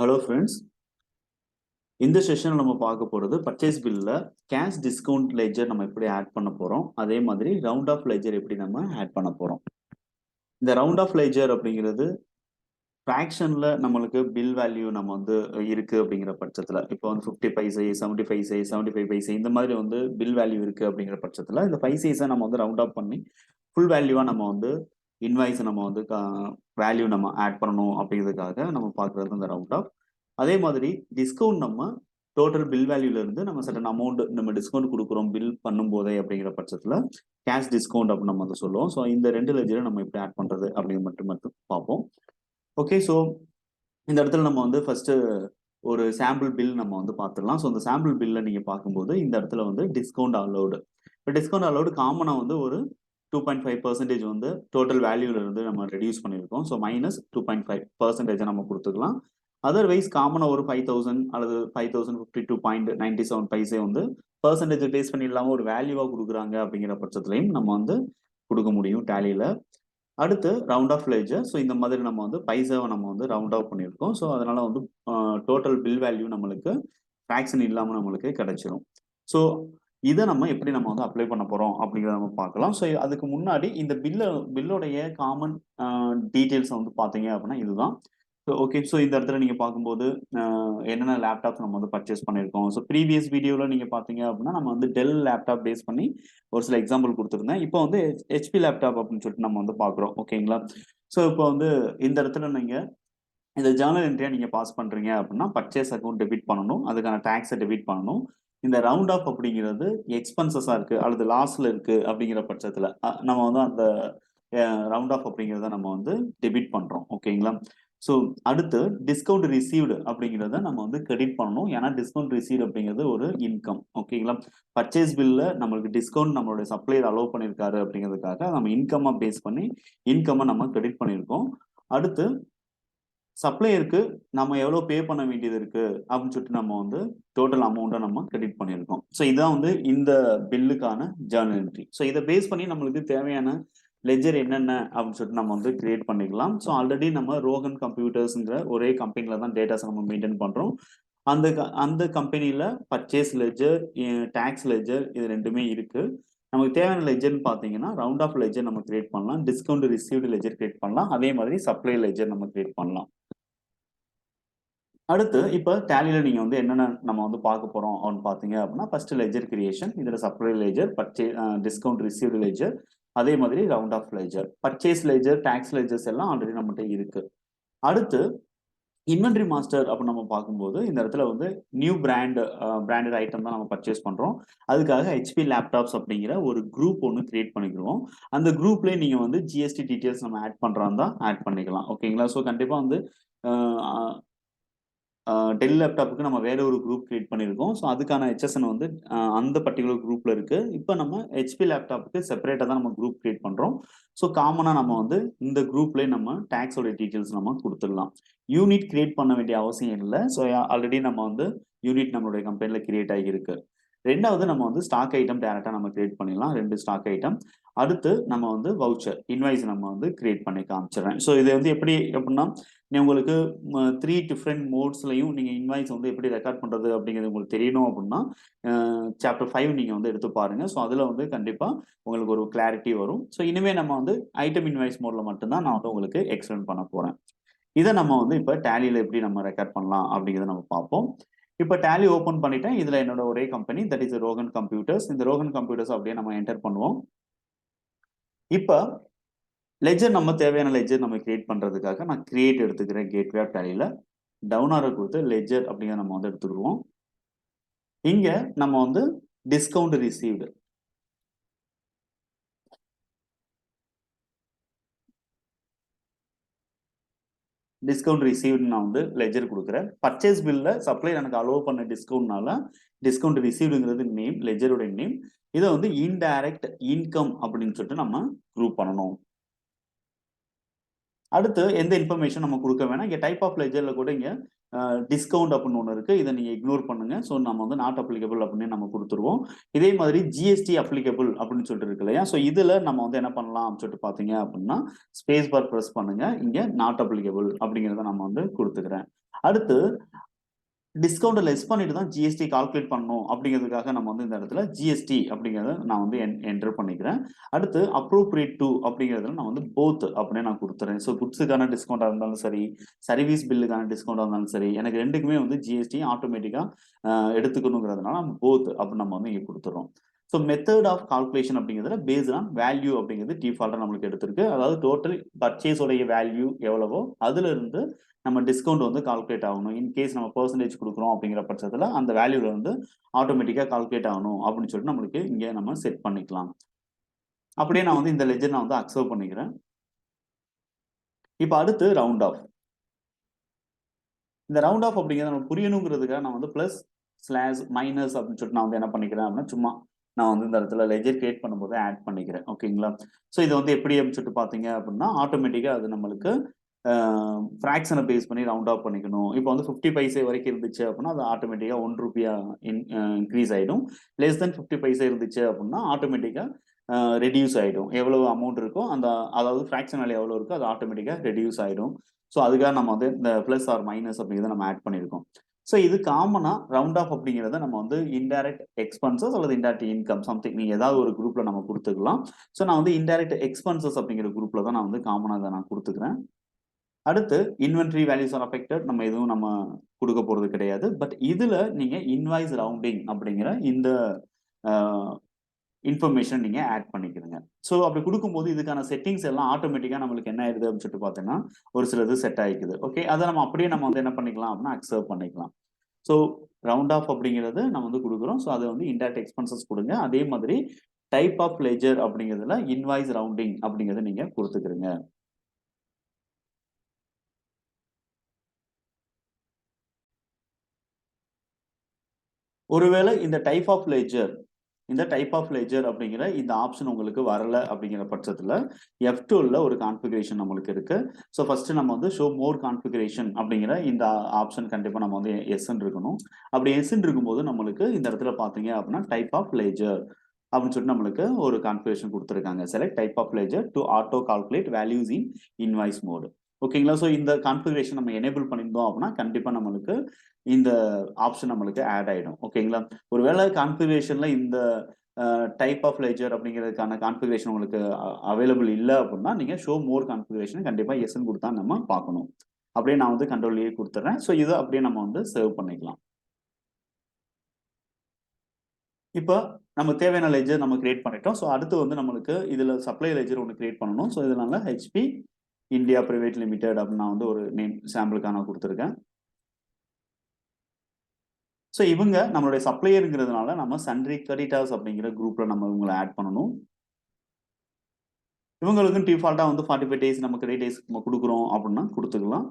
Hello friends, இந்த session நம்ம பார்க்க போகிறது பர்ச்சேஸ் பில்லில் கேஷ் டிஸ்கவுண்ட் லெஜர் நம்ம எப்படி ஆட் பண்ண போகிறோம், அதே மாதிரி ரவுண்ட் ஆஃப் லெஜர் எப்படி நம்ம ஆட் பண்ண போகிறோம். இந்த ரவுண்ட் ஆஃப் லெஜர் அப்படிங்கிறது ஃப்ராக்ஷனில் நம்மளுக்கு பில் வேல்யூ நம்ம வந்து இருக்குது அப்படிங்கிற பட்சத்தில், இப்போ வந்து 50 பைசை, 70 பைசை, 75 பைசை இந்த மாதிரி வந்து பில் வேல்யூ இருக்குது அப்படிங்கிற பட்சத்தில் இந்த பைசைஸை நம்ம வந்து ரவுண்ட் ஆஃப் பண்ணி ஃபுல் வேல்யூவாக நம்ம வந்து இன்வாய்ஸை நம்ம வந்து வேல்யூ நம்ம ஆட் பண்ணணும் அப்படிங்கிறதுக்காக நம்ம பார்க்குறது இந்த ரவுண்ட் ஆஃப். அதே மாதிரி டிஸ்கவுண்ட் நம்ம டோட்டல் பில் வேல்யூல இருந்து நம்ம சட்டன் அமௌண்ட் நம்ம டிஸ்கவுண்ட் கொடுக்குறோம் பில் பண்ணும்போதே அப்படிங்கிற பட்சத்தில் கேஷ் டிஸ்கவுண்ட் அப்படின்னு நம்ம வந்து சொல்லுவோம். ஸோ இந்த ரெண்டு லெஜரை நம்ம எப்படி ஆட் பண்ணுறது அப்படிங்கிற மட்டும் பார்ப்போம். ஓகே, ஸோ இந்த இடத்துல நம்ம வந்து ஃபர்ஸ்ட் ஒரு சாம்பிள் பில் நம்ம வந்து பார்த்துடலாம். ஸோ இந்த சாம்பிள் பில்ல நீங்கள் பார்க்கும்போது இந்த இடத்துல வந்து டிஸ்கவுண்ட் அலோடு. இப்போ டிஸ்கவுண்ட் அலோடு காமனாக வந்து ஒரு 2.5% வந்து டோட்டல் வேல்யூல இருந்து நம்ம ரெடியூஸ் பண்ணியிருக்கோம். ஸோ -2.5% நம்ம கொடுத்துக்கலாம். அதர்வைஸ் காமனாக ஒரு 5000 அல்லது 5052.97 பைசே வந்து பர்சன்டேஜ் பேஸ் பண்ணி இல்லாமல் ஒரு வேல்யூவாக கொடுக்குறாங்க அப்படிங்கிற பட்சத்துலையும் நம்ம வந்து கொடுக்க முடியும் டேலியில். அடுத்து ரவுண்ட் ஆஃப் லெஜர். ஸோ இந்த மாதிரி நம்ம வந்து பைசாவை நம்ம வந்து ரவுண்ட் ஆஃப் பண்ணியிருக்கோம். ஸோ அதனால வந்து டோட்டல் பில் வேல்யூ நம்மளுக்கு ஃப்ராக்ஷன் இல்லாமல் நம்மளுக்கு கிடைச்சிரும். ஸோ இதை நம்ம எப்படி நம்ம வந்து அப்ளை பண்ண போகிறோம் அப்படிங்கிறத நம்ம பார்க்கலாம். ஸோ அதுக்கு முன்னாடி இந்த பில்லோடைய காமன் டீட்டெயில்ஸை வந்து பார்த்தீங்க அப்படின்னா இதுதான். ஸோ ஓகே, ஸோ இந்த இடத்துல நீங்கள் பார்க்கும்போது என்னென்ன லேப்டாப்ஸ் நம்ம வந்து பர்ச்சேஸ் பண்ணியிருக்கோம். ஸோ ப்ரீவியஸ் வீடியோவில் நீங்கள் பார்த்தீங்க அப்படின்னா நம்ம வந்து டெல் லேப்டாப் பேஸ் பண்ணி ஒரு சில எக்ஸாம்பிள் கொடுத்துருந்தேன். இப்போ வந்து ஹெச்பி லேப்டாப் அப்படின்னு சொல்லிட்டு நம்ம வந்து பார்க்குறோம். ஓகேங்களா? ஸோ இப்போ வந்து இந்த இடத்துல நீங்கள் இந்த ஜேர்னல் என்ட்ரியா நீங்கள் பாஸ் பண்ணுறீங்க அப்படின்னா பர்ச்சேஸ் அக்கௌண்ட் டெபிட் பண்ணணும், அதுக்கான டேக்ஸை டெபிட் பண்ணணும். இந்த ரவுண்ட் ஆஃப் அப்படிங்கிறது எக்ஸ்பென்சஸாக இருக்குது அல்லது லாஸில் இருக்குது அப்படிங்கிற பட்சத்தில் நம்ம வந்து அந்த ரவுண்ட் ஆஃப் அப்படிங்கிறத நம்ம வந்து டெபிட் பண்ணுறோம். ஓகேங்களா? ஸோ அடுத்து டிஸ்கவுண்ட் ரிசீவ்டு அப்படிங்கிறத நம்ம வந்து கிரெடிட் பண்ணணும். ஏன்னா டிஸ்கவுண்ட் ரிசீவ்டு அப்படிங்கிறது ஒரு இன்கம். ஓகேங்களா? பர்ச்சேஸ் பில்ல நம்மளுக்கு டிஸ்கவுண்ட் நம்மளுடைய சப்ளையர் அலோவ் பண்ணியிருக்காரு அப்படிங்கிறதுக்காக நம்ம இன்கம்மை பேஸ் பண்ணி இன்கம்மை நம்ம கிரெடிட் பண்ணியிருக்கோம். அடுத்து சப்ளையருக்கு நம்ம எவ்வளோ பே பண்ண வேண்டியது இருக்கு அப்படின்னு சொல்லிட்டு நம்ம வந்து டோட்டல் அமௌண்ட்டை நம்ம கிரெடிட் பண்ணியிருக்கோம். ஸோ இதான் வந்து இந்த பில்லுக்கான ஜேர்னல் என்ட்ரி. ஸோ இதை பேஸ் பண்ணி நம்மளுக்கு தேவையான லெஜர் என்னென்ன அப்படின்னு சொல்லிட்டு நம்ம வந்து கிரியேட் பண்ணிக்கலாம். ஸோ ஆல்ரெடி நம்ம ரோகன் கம்ப்யூட்டர்ஸ்ங்கிற ஒரே கம்பெனியில் தான் டேட்டாஸை நம்ம மெயின்டைன் பண்ணுறோம். அந்த கம்பெனியில் பர்ச்சேஸ் லெஜர், டேக்ஸ் லெஜர் இது ரெண்டுமே இருக்கு. நமக்கு தேவையான லெஜர்னு பார்த்தீங்கன்னா ரவுண்ட் ஆஃப் லெஜர் நம்ம கிரியேட் பண்ணலாம், டிஸ்கவுண்ட் ரிசீவ்டு லெஜர் கிரியேட் பண்ணலாம், அதே மாதிரி சப்ளை லெஜர் நம்ம கிரியேட் பண்ணலாம். அடுத்து இப்போ டேலியில நீங்க வந்து என்னென்ன நம்ம வந்து பார்க்க போறோம் அப்படின்னு பார்த்தீங்க அப்படின்னா ஃபர்ஸ்ட் லெஜர் கிரியேஷன், இதுல supply ledger, discount received ledger, அதே மாதிரி round off ledger, purchase ledger, tax ledgers எல்லாம் ஆல்ரெடி நம்மகிட்ட இருக்கு. அடுத்து இன்வென்ட்ரி மாஸ்டர் அப்படின்னு நம்ம பார்க்கும்போது இந்த இடத்துல வந்து நியூ பிராண்டட் ஐட்டம் தான் நம்ம பர்ச்சேஸ் பண்றோம். அதுக்காக ஹெச்பி லேப்டாப்ஸ் அப்படிங்கிற ஒரு குரூப் ஒன்று கிரியேட் பண்ணிக்கிறோம். அந்த குரூப்லேயே நீங்க வந்து ஜிஎஸ்டி டீட்டெயில்ஸ் நம்ம ஆட் பண்றோம் தான் ஆட் பண்ணிக்கலாம். ஓகேங்களா? ஸோ கண்டிப்பா வந்து டெல் லேப்டாப்புக்கு நம்ம வேற ஒரு குரூப் கிரியேட் பண்ணியிருக்கோம். ஸோ அதுக்கான ஹெச்எஸ்என் வந்து அந்த பர்டிகுலர் குரூப்ல இருக்கு. இப்போ நம்ம ஹெச்பி லேப்டாப்புக்கு செப்பரேட்டாக தான் நம்ம குரூப் கிரியேட் பண்றோம். ஸோ காமனாக நம்ம வந்து இந்த குரூப்லேயே நம்ம டேக்ஸோட டீட்டெயில்ஸ் நம்ம கொடுத்துடலாம். யூனிட் கிரியேட் பண்ண வேண்டிய அவசியம் இல்லை. ஸோ ஆல்ரெடி நம்ம வந்து யூனிட் நம்மளுடைய கம்பெனியில் கிரியேட் ஆகியிருக்கு. ரெண்டாவது நம்ம வந்து ஸ்டாக் ஐட்டம் டேரெக்டாக நம்ம கிரியேட் பண்ணிடலாம், 2 ஸ்டாக் ஐட்டம். அடுத்து நம்ம வந்து வவுச்சர் இன்வாய்ஸ் நம்ம வந்து கிரியேட் பண்ணி காமிச்சிடுறேன். ஸோ இது வந்து எப்படி அப்படின்னா உங்களுக்கு 3 டிஃப்ரெண்ட் மோட்ஸ்லையும் நீங்கள் இன்வாய்ஸ் வந்து எப்படி ரெக்கார்ட் பண்ணுறது அப்படிங்கிறது உங்களுக்கு தெரியணும் அப்படின்னா Chapter 5 நீங்கள் வந்து எடுத்து பாருங்கள். ஸோ அதில் வந்து கண்டிப்பாக உங்களுக்கு ஒரு கிளாரிட்டி வரும். ஸோ இனிமேல் நம்ம வந்து ஐட்டம் இன்வாய்ஸ் மோடில் மட்டும்தான் நான் வந்து உங்களுக்கு எக்ஸ்பிளைன் பண்ண போகிறேன். இதை நம்ம வந்து இப்போ டேலியில் எப்படி நம்ம ரெக்கார்ட் பண்ணலாம் அப்படிங்கிறத நம்ம பார்ப்போம். இப்போ டேலி ஓப்பன் பண்ணிட்டேன். இதில் என்னோட ஒரே company that is Rohan computers. இந்த ரோகன் கம்ப்யூட்டர்ஸ் அப்படியே நம்ம என்டர் பண்ணுவோம். இப்போ லெஜர் நம்ம தேவையான லெஜர் நம்ம கிரியேட் பண்றதுக்காக நான் கிரியேட் எடுத்துக்கிறேன். கேட்வே ஆஃப் டேலியில் டவுன் ஆரோ கொடுத்து லெஜர் அப்படிங்கிற நம்ம வந்து எடுத்துக்கிடுவோம். இங்க நம்ம வந்து டிஸ்கவுண்ட் ரிசீவ்டு, டிஸ்கவுண்ட் ரிசீவ்டு நான் வந்து லெஜர் கொடுக்குறேன். பர்ச்சேஸ் பில்ல சப்ளையர் எனக்கு அலோவ் பண்ண டிஸ்கவுண்ட்னால டிஸ்கவுண்ட் ரிசீவ்டுங்கிறது நேம், லெஜரோட நேம். இதை வந்து இன்டைரக்ட் இன்கம் அப்படின்னு சொல்லிட்டு நம்ம குரூப் பண்ணணும். அடுத்து எந்த இன்ஃபர்மேஷன் நம்ம கொடுக்க வேணாம். இங்க டைப் ஆஃப் லெட்ஜர்ல கூட இங்க டிஸ்கவுண்ட் அப்படின்னு ஒன்று இருக்கு. இதை நீங்க இக்னோர் பண்ணுங்க. ஸோ நம்ம வந்து நாட் அப்ளிகபிள் அப்படின்னு நம்ம கொடுத்துருவோம். இதே மாதிரி ஜிஎஸ்டி அப்ளிகபிள் அப்படின்னு சொல்லிட்டு இருக்கு இல்லையா? ஸோ இதுல நம்ம வந்து என்ன பண்ணலாம் அப்படின்னு சொல்லிட்டு பாத்தீங்க அப்படின்னா ஸ்பேஸ் பார் பிரஸ் பண்ணுங்க. இங்க நாட் அப்ளிகபிள் அப்படிங்கிறத நம்ம வந்து கொடுத்துக்கிறேன். அடுத்து டிஸ்கவுண்ட் லெஸ் பண்ணிட்டு தான் ஜிஎஸ்டி கால்குலேட் பண்ணணும் அப்படிங்கிறதுக்காக நம்ம வந்து இந்த இடத்துல ஜிஎஸ்டி அப்படிங்கிறத நான் வந்து என்டர் பண்ணிக்கிறேன். அடுத்து அப்ரோப்ரியேட் டு அப்படிங்கிறதுல நான் வந்து போத் அப்படின்னு நான் கொடுத்துறேன். ஸோ குட்ஸுக்கான டிஸ்கவுண்டா இருந்தாலும் சரி, சர்வீஸ் பில்லுக்கான டிஸ்கவுண்டா இருந்தாலும் சரி, எனக்கு ரெண்டுக்குமே வந்து ஜிஎஸ்டி ஆட்டோமேட்டிக்கா எடுத்துக்கணுங்கிறதுனால நம்ம போத் அப்படின்னு நம்ம வந்து இங்க கொடுத்துறோம். ஸோ மெத்தட் ஆஃப் கால்குலேஷன் அப்படிங்கிறதுல பேஸ்ட் ஆன் வேல்யூ அப்படிங்கிறது டிஃபால்ட்டா நம்மளுக்கு எடுத்திருக்கு. அதாவது டோட்டல் பர்ச்சேஸ் உடைய வேல்யூ எவ்வளவோ அதுல இருந்து நம்ம டிஸ்கவுண்ட் வந்து கால்குலேட் ஆகணும். இன்கேஸ் நம்ம பெர்சன்டேஜ் கொடுக்குறோம் அப்படிங்கிற பட்சத்துல அந்த வேல்யூல வந்து ஆட்டோமேட்டிக்கா கால்குலேட் ஆகணும் அப்படின்னு சொல்லிட்டு நம்மளுக்கு இங்க நம்ம செட் பண்ணிக்கலாம். அப்படியே நான் வந்து இந்த லெஜர் நான் வந்து அக்செப்ட் பண்ணிக்கிறேன். இப்போ அடுத்து ரவுண்ட் ஆஃப். இந்த ரவுண்ட் ஆஃப் அப்படிங்கிறது நம்ம புரியணுங்கிறதுக்காக நான் வந்து பிளஸ் ஸ்லாஷ் மைனஸ் அப்படின்னு சொல்லிட்டு நான் வந்து என்ன பண்ணிக்கிறேன் அப்படின்னா சும்மா நான் வந்து இந்த இடத்துல லெஜர் கிரியேட் பண்ணும்போது ஆட் பண்ணிக்கிறேன். ஓகேங்களா? ஸோ இது வந்து எப்படி அப்படின்னு சொல்லிட்டு பார்த்தீங்க அப்படின்னா ஆட்டோமேட்டிக்கா அது நம்மளுக்கு ஃப்ராக்ஷனை பேஸ் பண்ணி ரவுண்ட் ஆஃப் பண்ணிக்கணும். இப்போ வந்து 50 பைசே வரைக்கும் இருந்துச்சு அப்படின்னா அது ஆட்டோமேட்டிக்கா 1 ரூபியா இன்க்ரீஸ் ஆயிடும். லெஸ் தென் 50 பைசே இருந்துச்சு அப்படின்னா ஆட்டோமேட்டிக்கா ரெடியூஸ் ஆயிடும். எவ்வளவு அமௌண்ட் இருக்கோ அந்த அதாவது ஃப்ராக்ஷன் வேல்யூ எவ்வளவு இருக்கோ அது ஆட்டோமேட்டிக்கா ரெடியூஸ் ஆயிடும். ஸோ அதுக்காக நம்ம வந்து இந்த பிளஸ் ஆர் மைனஸ் அப்படிங்கிறத நம்ம ஆட் பண்ணியிருக்கோம். ஸோ இது காமனா ரவுண்ட் ஆஃப் அப்படிங்கிறத நம்ம வந்து இன்டைரக்ட் எக்ஸ்பென்சஸ் அல்லது இன்டைரக்ட் இன்கம் சம்திங் நீங்க ஏதாவது ஒரு குரூப்ல நம்ம கொடுத்துக்கலாம். ஸோ நான் வந்து இன்டைரக்ட் எக்ஸ்பென்சஸ் அப்படிங்கிற குரூப்ல தான் நான் வந்து காமனா அதை நான் கொடுத்துக்கிறேன். அடுத்து இன்வென்டரி வேல்யூஸ் ஆர் அஃபெக்டட் நம்ம எதுவும் நம்ம கொடுக்க போறது கிடையாது. பட் இதுல நீங்க இன்வாய்ஸ் ரவுண்டிங் அப்படிங்கிற இந்த இன்ஃபர்மேஷன் நீங்க ஆட் பண்ணிக்கிறீங்க. ஸோ அப்படி கொடுக்கும்போது இதுக்கான செட்டிங்ஸ் எல்லாம் ஆட்டோமேட்டிக்கா நம்மளுக்கு என்ன ஆயிடுது அப்படின்னு சொல்லிட்டு பார்த்தீங்கன்னா ஒரு சிலது செட் ஆயிக்குது. ஓகே, அதை நம்ம அப்படியே நம்ம வந்து என்ன பண்ணிக்கலாம் அப்படின்னா அக்செப்ட் பண்ணிக்கலாம். ஸோ ரவுண்ட் ஆஃப் அப்படிங்கிறது நம்ம வந்து கொடுக்குறோம். ஸோ அதை வந்து இன்டைரக்ட் எக்ஸ்பென்சஸ் கொடுங்க. அதே மாதிரி டைப் ஆஃப் லெஜர் அப்படிங்கிறதுல இன்வாய்ஸ் ரவுண்டிங் அப்படிங்கிறத நீங்க கொடுத்துக்கிறீங்க. ஒருவேளை இந்த டைப் ஆஃப் லெட்ஜர் அப்படிங்கிற இந்த ஆப்ஷன் உங்களுக்கு வரல அப்படிங்கிற பட்சத்துல F12ல ஒரு கான்ஃபிகரேஷன் நம்மளுக்கு இருக்கு. ஸோ ஃபர்ஸ்ட் நம்ம வந்து ஷோ மோர் கான்ஃபிகரேஷன் அப்படிங்கிற இந்த ஆப்ஷன் கண்டிப்பா நம்ம வந்து எஸ்ன்னு இருக்கணும். அப்படி எஸ்ன்னு இருக்கும்போது நம்மளுக்கு இந்த இடத்துல பாத்தீங்க அப்படின்னா டைப் ஆஃப் லெட்ஜர் அப்படின்னு சொல்லிட்டு நம்மளுக்கு ஒரு கான்ஃபிகரேஷன் கொடுத்துருக்காங்க. Select type of ledger to auto calculate values in invoice mode. ஓகேங்களா? ஸோ இந்த கான்ஃபிகரேஷன் நம்ம எனேபிள் பண்ணியிருந்தோம் அப்படின்னா கண்டிப்பா நம்மளுக்கு இந்த ஆப்ஷன் நம்மளுக்கு ஆட் ஆயிடும். ஓகேங்களா? ஒருவேளை கான்ஃபிகரேஷன்ல இந்த டைப் ஆஃப் லெட்ஜர் அப்படிங்கிறதுக்கான கான்ஃபிகரேஷன் உங்களுக்கு அவைலபிள் இல்லை அப்படின்னா நீங்க ஷோ மோர் கான்ஃபிகரேஷன் கண்டிப்பா எஸ்ன்னு கொடுத்தா நம்ம பார்க்கணும். அப்படியே நான் வந்து கண்ட்ரோல் ஏ கொடுத்துறேன். ஸோ இதை அப்படியே நம்ம வந்து சேவ் பண்ணிக்கலாம். இப்போ நம்ம தேவையான லெட்ஜர் நம்ம கிரியேட் பண்ணிட்டோம். ஸோ அடுத்து வந்து நம்மளுக்கு இதுல சப்ளை லெட்ஜர் ஒன்று கிரியேட் பண்ணணும். ஸோ இதனால ஹெச்பி இந்தியா பிரைவேட் லிமிடெட் அப்படின்னு நான் வந்து ஒரு நேம் சாம்பிளுக்காக நான் கொடுத்துருக்கேன். ஸோ இவங்க நம்மளுடைய சப்ளையருங்கிறதுனால நம்ம சன்ட்ரி கிரெடிட்டர்ஸ் அப்படிங்கிற குரூப்ல நம்ம இவங்களை ஆட் பண்ணணும். இவங்களுக்கும் டிஃபால்ட்டா வந்து 45 டேஸ் நம்ம கிரெடிட் டேஸ் நம்ம கொடுக்குறோம் அப்படின்னா கொடுத்துக்கலாம்.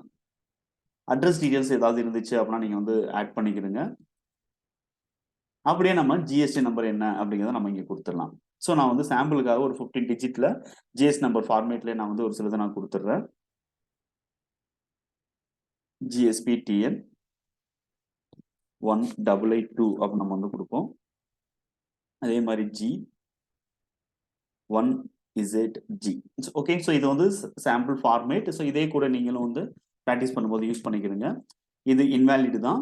அட்ரஸ் டீடைல்ஸ் ஏதாவது இருந்துச்சு அப்படின்னா நீங்க வந்து ஆட் பண்ணிக்கிறீங்க. அப்படியே நம்ம ஜிஎஸ்டி நம்பர் என்ன அப்படிங்கிறத நம்ம இங்க கொடுத்துடலாம். ஸோ நான் வந்து சாம்பிளுக்காக ஒரு 15 டிஜிட்ல ஜிஎஸ்டி நம்பர் ஃபார்மேட்ல நான் வந்து ஒரு சிலதை நான் கொடுத்துட்றேன். ஜிஎஸ்பி டிஎன் 1882 அப்படின்னு நம்ம வந்து கொடுப்போம். அதே மாதிரி G1ZG. ஓகே, ஸோ இது வந்து சாம்பிள் ஃபார்மேட். ஸோ இதே கூட நீங்களும் வந்து ப்ராக்டிஸ் பண்ணும்போது யூஸ் பண்ணிக்கிறீங்க. இது இன்வேலிட் தான்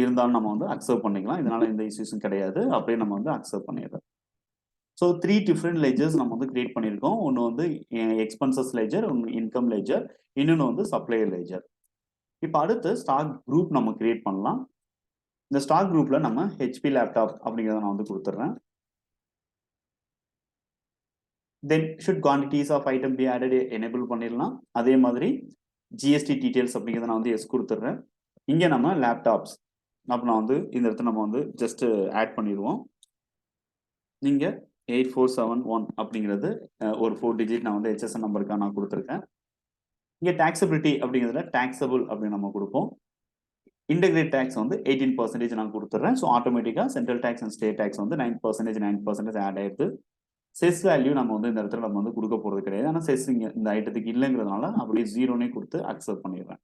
இருந்தாலும் நம்ம வந்து அக்செப்ட் பண்ணிக்கலாம். இதனால எந்த இஷ்யூஸும் கிடையாது. அப்படியே நம்ம வந்து அக்செப்ட் பண்ணிடுறோம். ஸோ 3 டிஃப்ரெண்ட் லெட்ஜர்ஸ் நம்ம வந்து கிரியேட் பண்ணியிருக்கோம். ஒன்று வந்து எக்ஸ்பென்சஸ் லெட்ஜர், ஒன்று இன்கம் லெட்ஜர், இன்னொன்று வந்து சப்ளையர் லெட்ஜர். இப்போ அடுத்து ஸ்டாக் குரூப் நம்ம கிரியேட் பண்ணலாம். இந்த ஸ்டாக் குரூப்ல நம்ம ஹெச்பி லேப்டாப் அப்படிங்கிறத நான் வந்து கொடுத்துட்றேன். Then should quantities of item be added enable பண்ணிடலாம். அதே மாதிரி ஜிஎஸ்டி டீடைல்ஸ் அப்படிங்கிறத நான் வந்து எஸ் கொடுத்துட்றேன். இங்கே நம்ம லேப்டாப்ஸ் அப்போ நான் வந்து இந்த இடத்துல நம்ம வந்து ஜஸ்ட் ஆட் பண்ணிடுவோம். நீங்க 8471 அப்படிங்கிறது ஒரு 4 டிஜிட் நான் வந்து HSN நம்பருக்காக நான் கொடுத்துருக்கேன். இங்கே டாக்ஸபிலிட்டி அப்படிங்கிறதுல டாக்ஸபிள் அப்படின்னு நம்ம கொடுப்போம். இன்டெகிரேட் டேக்ஸ் வந்து 18% நான் கொடுத்துட்றேன். ஸோ ஆட்டோமேட்டிக்காக central tax and state tax வந்து 9% ஆட் ஆயிடுது. செஸ் வேல்யூ நம்ம வந்து இந்த இடத்துல நம்ம வந்து கொடுக்க போறது கிடையாது. ஆனா செஸ் இங்க இந்த ஐட்டத்துக்கு இல்லைங்கிறதுனால அப்படியே ஜீரோனே கொடுத்து அக்செப்ட் பண்ணிடுறேன்.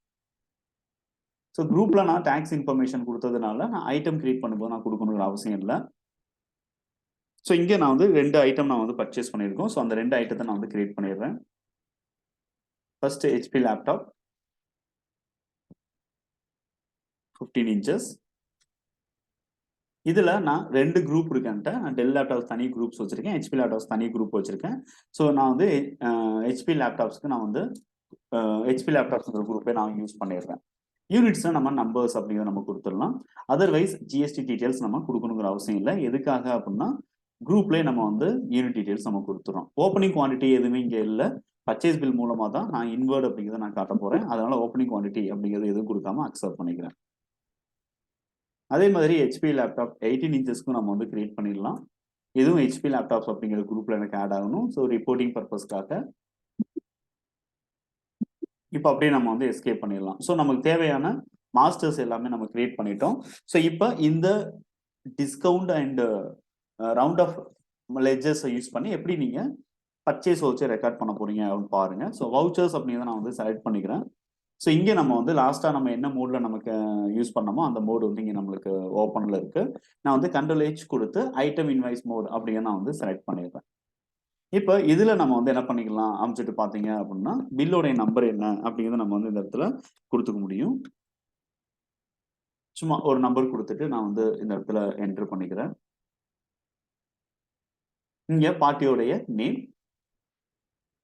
ஸோ குரூப்ல நான் டாக்ஸ் இன்ஃபர்மேஷன் கொடுத்ததுனால நான் ஐட்டம் கிரியேட் பண்ணும்போது நான் கொடுக்கணுங்கிற அவசியம் இல்லை. ஸோ இங்கே நான் வந்து 2 ஐட்டம் நான் வந்து பர்ச்சேஸ் பண்ணியிருக்கோம். ஸோ அந்த 2 ஐட்டத்தை நான் வந்து கிரியேட் பண்ணிடுறேன். First HP laptop 15 inches. இதுல நான் 2 குரூப் இருக்கேன்ட்ட. நான் டெல் லேப்டாப்ஸ் தனி குரூப்ஸ் வச்சிருக்கேன். HP லேப்டாப்ஸ் தனி குரூப் வச்சிருக்கேன். ஸோ நான் வந்து HP லேப்டாப்ஸ்க்கு நான் வந்து HP லேப்டாப்ஸ்ங்கிற குரூப்பே நான் யூஸ் பண்ணிடுறேன். யூனிட்ஸ்ல நம்ம நம்பர்ஸ் அப்படிங்கிறத நம்ம கொடுத்துடலாம். அதர்வைஸ் GST டீடைல்ஸ் நம்ம கொடுக்கணுங்கிற அவசியம் இல்லை. எதுக்காக அப்படின்னா குரூப்லேயே நம்ம வந்து யூனிட் டீடைல்ஸ் நம்ம கொடுத்துறோம். ஓப்பனிங் குவான்டிட்டி எதுவுமே இங்கே இல்லை. பர்ச்சேஸ் பில் மூலமா தான் நான் இன்வர்ட் அப்படிங்கிறத நான் காட்ட போறேன். அதனால ஓப்பனிங் குவான்டிட்டி அப்படிங்கிறது எதுவும் கொடுக்காம அக்செப்ட் பண்ணிக்கிறேன். அதே மாதிரி HP லேப்டாப் 18 இன்ச்சஸ்க்கும் நம்ம வந்து கிரியேட் பண்ணிடலாம். இதுவும் HP லேப்டாப்ஸ் அப்படிங்கிற குரூப்ல எனக்கு ஆட் ஆகணும். ஸோ ரிப்போர்ட்டிங் பர்பஸ்க்காக இப்போ அப்படியே நம்ம வந்து எஸ்கேப் பண்ணிடலாம். ஸோ நமக்கு தேவையான மாஸ்டர்ஸ் எல்லாமே நம்ம கிரியேட் பண்ணிட்டோம். ஸோ இப்போ இந்த டிஸ்கவுண்ட் அண்ட் ரவுண்ட் ஆஃப் லெஜர்ஸை யூஸ் பண்ணி எப்படி நீங்க பர்ச்சேஸ் வவுச்சர் ரெக்கார்ட் பண்ண போறீங்க அப்படின்னு பாருங்க. ஸோ வவுச்சர்ஸ் அப்படிங்கிறத நான் வந்து செலக்ட் பண்ணிக்கிறேன். ஸோ இங்கே நம்ம வந்து லாஸ்ட்டாக நம்ம என்ன மோட்ல நமக்கு யூஸ் பண்ணோமோ அந்த மோடு வந்து இங்கே நம்மளுக்கு ஓப்பனில் இருக்கு. நான் வந்து Ctrl+H கொடுத்து ஐட்டம் இன்வாய்ஸ் மோட் அப்படிங்கிற நான் வந்து செலக்ட் பண்ணிடுறேன். இப்போ இதுல நம்ம வந்து என்ன பண்ணிக்கலாம் அமைச்சிட்டு பார்த்தீங்க அப்படின்னா பில்லோடைய நம்பர் என்ன அப்படிங்கிறத நம்ம வந்து இந்த இடத்துல கொடுத்துக்க முடியும். சும்மா ஒரு நம்பர் கொடுத்துட்டு நான் வந்து இந்த இடத்துல என்டர் பண்ணிக்கிறேன். இங்க பார்ட்டியோடைய name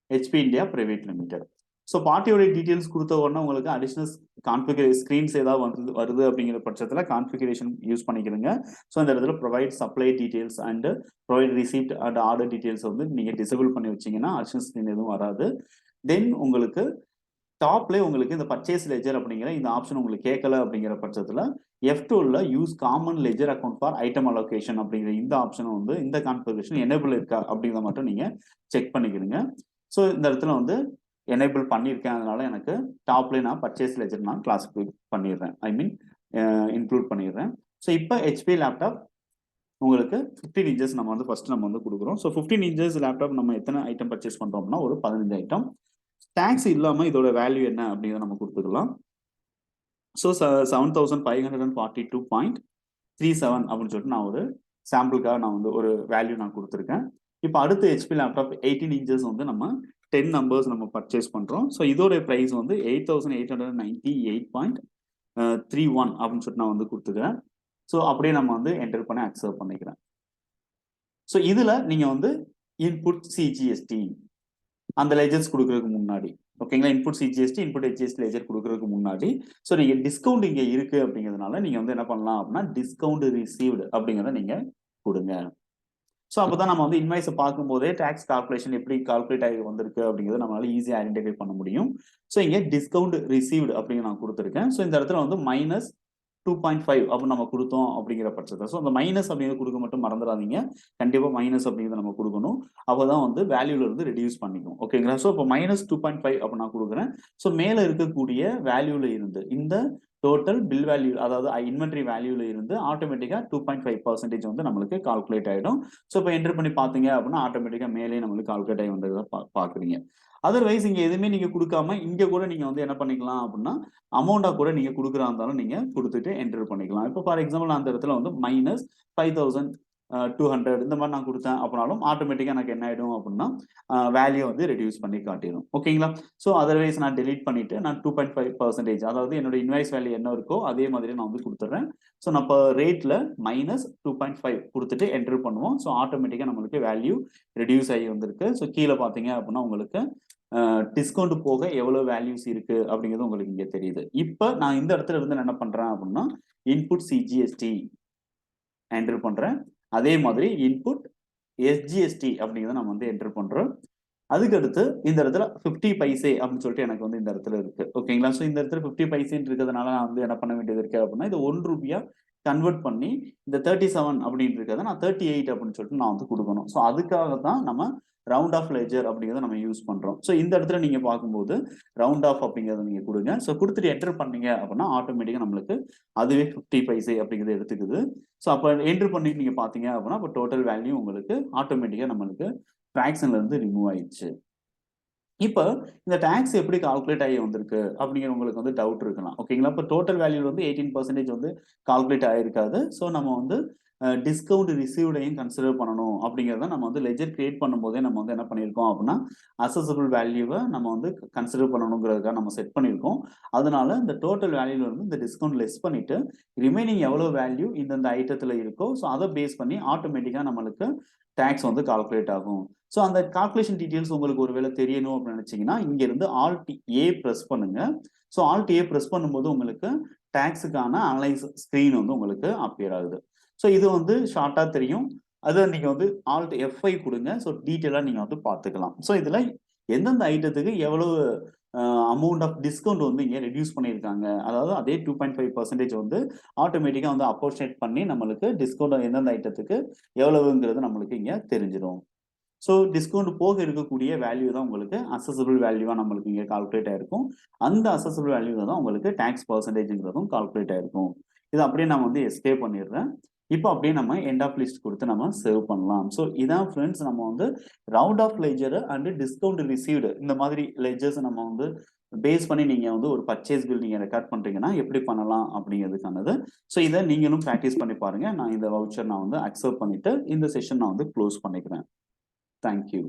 HP India private limited. So பார்ட்டியோட டீடைல்ஸ் கொடுத்த உடனே உங்களுக்கு அடிஷனல் கான்ஃபிகரேஷன் ஸ்க்ரீன்ஸ் ஏதாவது வருது அப்படிங்கிற பட்சத்தில் கான்ஃபிகரேஷன் யூஸ் பண்ணிக்கிறீங்க. ஸோ அந்த இடத்துல provide supply details and provide receipt and order details வந்து நீங்கள் டிசபிள் பண்ணி வச்சீங்கன்னா அடிஷனல் ஸ்க்ரீன் எதுவும் வராது. தென் உங்களுக்கு டாப்லேயே உங்களுக்கு இந்த பர்ச்சேஸ் லெஜர் அப்படிங்கிற இந்த ஆப்ஷன் உங்களுக்கு கேட்கல அப்படிங்கிற பட்சத்தில் F2ல use common ledger account for item allocation அப்படிங்கிற இந்த ஆப்ஷனை வந்து இந்த கான்ஃபிகரேஷன் எனேபிள் இருக்கா அப்படிங்கிறத மட்டும் நீங்கள் செக் பண்ணிக்கிறீங்க. ஸோ இந்த இடத்துல வந்து எனேபிள் பண்ணியிருக்கேன். அதனால எனக்கு டாப்லேயே நான் பர்ச்சேஸ் லெஜர் நான் கிளாஸிஃபை பண்ணிடுறேன். ஐ மீன் இன்க்ளூட் பண்ணிடுறேன். ஸோ இப்போ HP லேப்டாப் உங்களுக்கு 15 இன்ச்சஸ் நம்ம வந்து ஃபர்ஸ்ட் நம்ம வந்து கொடுக்குறோம். ஸோ 15 இன்ச்சஸ் லேப்டாப் நம்ம எத்தனை ஐட்டம் பர்ச்சேஸ் பண்ணுறோம் அப்படின்னா ஒரு 15 ஐட்டம். டேக்ஸ் இல்லாமல் இதோட வேல்யூ என்ன அப்படிங்கிறத நம்ம கொடுத்துக்கலாம். ஸோ 7542.37 அப்படின்னு சொல்லிட்டு நான் ஒரு சாம்பிளுக்காக நான் வந்து ஒரு வேல்யூ நான் கொடுத்துருக்கேன். இப்போ அடுத்து HP லேப்டாப் 18 இன்ச்சஸ் வந்து நம்ம 10 நம்பர்ஸ் நம்ம பர்ச்சேஸ் பண்ணுறோம். ஸோ இதோட ப்ரைஸ் வந்து 8898.31 அப்படின்னு சொல்லிட்டு நான் வந்து கொடுத்துக்கிறேன். ஸோ அப்படியே நம்ம வந்து என்டர் பண்ணி அக்செப்ட் பண்ணிக்கிறேன். ஸோ இதில் நீங்கள் வந்து இன்புட் CGST அந்த லெஜர்ஸ் கொடுக்கறதுக்கு முன்னாடி ஓகேங்களா, input CGST input HGST ledger கொடுக்கறதுக்கு முன்னாடி ஸோ நீங்கள் டிஸ்கவுண்ட் இங்கே இருக்கு அப்படிங்கிறதுனால நீங்கள் வந்து என்ன பண்ணலாம் அப்படின்னா டிஸ்கவுண்ட் ரிசீவ்டு அப்படிங்கிறத நீங்கள் கொடுங்க. ஸோ அப்போ நம்ம வந்து இன்வாய்ஸை பார்க்கும்போதே டேக்ஸ் கால்குலேஷன் எப்படி கால்குலேட் ஆகி வந்திருக்கு அப்படிங்கிறத நம்மளால ஈஸியாக ஐடென்டிஃபை பண்ண முடியும். ஸோ இங்கே டிஸ்கவுண்ட் ரிசீவ்டு அப்படிங்கிற நான் கொடுத்துருக்கேன். ஸோ இந்த இடத்துல வந்து -2.5 அப்படின்னு நம்ம கொடுத்தோம் அப்படிங்கிற பட்சத்தை ஸோ அந்த மைனஸ் அப்படிங்கிறத கொடுக்க மட்டும் மறந்துடாதீங்க. கண்டிப்பாக மைனஸ் அப்படிங்கிறத நம்ம கொடுக்கணும். அப்போதான் வந்து வேல்யூல இருந்து ரெடியூஸ் பண்ணிக்கும். ஓகேங்களா. ஸோ இப்போ -2.5 அப்படி நான் கொடுக்குறேன். ஸோ மேலே இருக்கக்கூடிய வேல்யூல இருந்து இந்த டோட்டல் பில் வேல்யூ அதாவது இன்வென்ட்ரி வேல்யூல இருந்து ஆட்டோமேட்டிக்கா 2.5% வந்து நம்மளுக்கு கால்குலேட் ஆயிடும். ஸோ இப்போ என்டர் பண்ணி பார்த்தீங்க அப்படின்னா ஆட்டோமேட்டிக்கா மேலே நம்மளுக்கு கால்குலேட் ஆகி வந்ததை பாக்குறீங்க. அதர்வைஸ் இங்க எதுவுமே நீங்க கொடுக்காம இங்க கூட நீங்க வந்து என்ன பண்ணிக்கலாம் அப்படின்னா அமௌண்டா கூட நீங்க கொடுக்குறா இருந்தாலும் நீங்க கொடுத்துட்டு என்டர் பண்ணிக்கலாம். இப்போ ஃபார் எக்ஸாம்பிள் அந்த இடத்துல வந்து -5200 இந்த மாதிரி நான் கொடுத்தேன் அப்படின்னாலும் ஆட்டோமேட்டிக்கா எனக்கு என்ன ஆயிடும் அப்படின்னா வேல்யூ வந்து ரெடியூஸ் பண்ணி காட்டிடும். ஓகேங்களா. ஸோ அதர்வைஸ் நான் டெலீட் பண்ணிட்டு நான் 2.5% அதாவது என்னோட இன்வாய்ஸ் வேல்யூ என்ன இருக்கோ அதே மாதிரி நான் வந்து கொடுத்துட்றேன். ஸோ நான் இப்போ ரேட்ல -2.5 கொடுத்துட்டு என்டர் பண்ணுவோம். ஸோ ஆட்டோமேட்டிக்கா நம்மளுக்கு வேல்யூ ரெடியூஸ் ஆகி வந்திருக்கு. ஸோ கீழே பார்த்தீங்க அப்படின்னா உங்களுக்கு டிஸ்கவுண்ட் போக எவ்வளவு வேல்யூஸ் இருக்கு அப்படிங்கிறது உங்களுக்கு இங்க தெரியுது. இப்போ நான் இந்த இடத்துல இருந்து என்ன பண்றேன் அப்படின்னா இன்புட் CGST என்டர் பண்றேன். அதே மாதிரி இன்புட் SGST அப்படிங்கிறத நம்ம வந்து என்டர் பண்றோம். அதுக்கு அடுத்து இந்த இடத்துல 50 பைசே அப்படின்னு சொல்லிட்டு எனக்கு வந்து இந்த இடத்துல இருக்கு. ஓகேங்களா. ஸோ இந்த இடத்துல 50 பைசேன்னு இருக்கிறதுனால நான் வந்து என்ன பண்ண வேண்டியது இருக்கு அப்படின்னா இது 1 ரூபாயா கன்வெர்ட் பண்ணி இந்த 37 அப்படின்னு இருக்கிறத நான் 38 அப்படின்னு சொல்லிட்டு நான் வந்து கொடுக்கணும். ஸோ அதுக்காக தான் நம்ம ரவுண்ட் ஆஃப் லெஜர் அப்படிங்கிறத நம்ம யூஸ் பண்றோம். ஸோ இந்த இடத்துல நீங்க பார்க்கும்போது ரவுண்ட் ஆஃப் அப்படிங்கிறத நீங்க கொடுங்க. ஸோ கொடுத்துட்டு என்டர் பண்ணீங்க அப்படின்னா ஆட்டோமேட்டிக்கா நம்மளுக்கு அதுவே 50 பைசே அப்படிங்கிறத எடுத்துக்குது. ஸோ அப்போ என்டர் பண்ணிட்டு நீங்க பாத்தீங்க அப்படின்னா இப்போ டோட்டல் வேல்யூ உங்களுக்கு ஆட்டோமேட்டிக்கா நம்மளுக்கு ஃபிராக்ஷன்ல இருந்து ரிமூவ் ஆயிடுச்சு. இப்போ இந்த டாக்ஸ் எப்படி கால்குலேட் ஆகி வந்திருக்கு அப்படிங்கிற உங்களுக்கு வந்து டவுட் இருக்கலாம். ஓகேங்களா? இப்போ டோட்டல் வேல்யூ வந்து 18% வந்து கால்குலேட் ஆயிருக்காது. ஸோ நம்ம வந்து டிஸ்கவுண்ட் ரிசீவ்டையும் கன்சிடர் பண்ணணும் அப்படிங்கிறத நம்ம வந்து லெஜர் கிரியேட் பண்ணும்போதே நம்ம வந்து என்ன பண்ணியிருக்கோம் அப்படின்னா அசஸபிள் வேல்யூவை நம்ம வந்து கன்சிடர் பண்ணணுங்கிறதுக்காக நம்ம செட் பண்ணியிருக்கோம். அதனால இந்த டோட்டல் வேல்யூல இருந்து இந்த டிஸ்கவுண்ட் லெஸ் பண்ணிட்டு ரிமைனிங் எவ்வளோ வேல்யூ இந்த ஐட்டத்தில் இருக்கோ ஸோ அதை பேஸ் பண்ணி ஆட்டோமேட்டிக்காக நம்மளுக்கு டேக்ஸ் வந்து கால்குலேட் ஆகும். ஸோ அந்த கால்குலேஷன் டீட்டெயில்ஸ் உங்களுக்கு ஒருவேளை தெரியணும் அப்படின்னு நினைச்சீங்கன்னா இங்க இருந்து ஆல்ட் ஏ ப்ரெஸ் பண்ணுங்க. ஸோ ஆல்ட் ஏ ப்ரெஸ் பண்ணும்போது உங்களுக்கு டேக்ஸுக்கான அனலைஸ் ஸ்க்ரீன் வந்து உங்களுக்கு அப்பியர் ஆகுது. ஸோ இது வந்து ஷார்ட்டா தெரியும். அதை நீங்க வந்து ஆல்ட் F5 கொடுங்க. ஸோ டீட்டெயிலாக நீங்க வந்து பார்த்துக்கலாம். ஸோ இதுல எந்தெந்த ஐட்டத்துக்கு எவ்வளவு அமௌண்ட் ஆஃப் டிஸ்கவுண்ட் வந்து இங்கே ரெடியூஸ் பண்ணியிருக்காங்க, அதாவது அதே 2.5% வந்து ஆட்டோமேட்டிக்காக வந்து அப்போர்ஷனேட் பண்ணி நம்மளுக்கு டிஸ்கவுண்ட் எந்தெந்த ஐட்டத்துக்கு எவ்வளவுங்கிறது நம்மளுக்கு இங்கே தெரிஞ்சிடும். ஸோ டிஸ்கவுண்ட் போக இருக்கக்கூடிய வேல்யூ தான் உங்களுக்கு அசஸபிள் வேல்யூவா நம்மளுக்கு இங்கே கால்குலேட் ஆயிருக்கும். அந்த அசஸபிள் வேல்யூ தான் உங்களுக்கு டேக்ஸ் பர்சன்டேஜ்ங்கிறதும் கால்குலேட் ஆயிருக்கும். இது அப்படியே நான் வந்து எஸ்கேப் பண்ணிடுறேன். இப்போ அப்படியே நம்ம எண்ட் ஆஃப் லிஸ்ட் கொடுத்து நம்ம சேவ் பண்ணலாம். ஸோ இதான் ஃப்ரெண்ட்ஸ் நம்ம வந்து round off ledger and discount received இந்த மாதிரி லெஜர்ஸ் நம்ம வந்து பேஸ் பண்ணி நீங்க வந்து ஒரு பர்ச்சேஸ் பில் நீங்க ரெக்கார்ட் பண்றீங்கன்னா எப்படி பண்ணலாம் அப்படிங்கிறதுக்கானது. ஸோ இதை நீங்களும் ப்ராக்டிஸ் பண்ணி பாருங்க. நான் இந்த வவுச்சர் நான் வந்து அக்செப்ட் பண்ணிட்டு இந்த செஷன் நான் வந்து க்ளோஸ் பண்ணிக்கிறேன். தேங்க்யூ.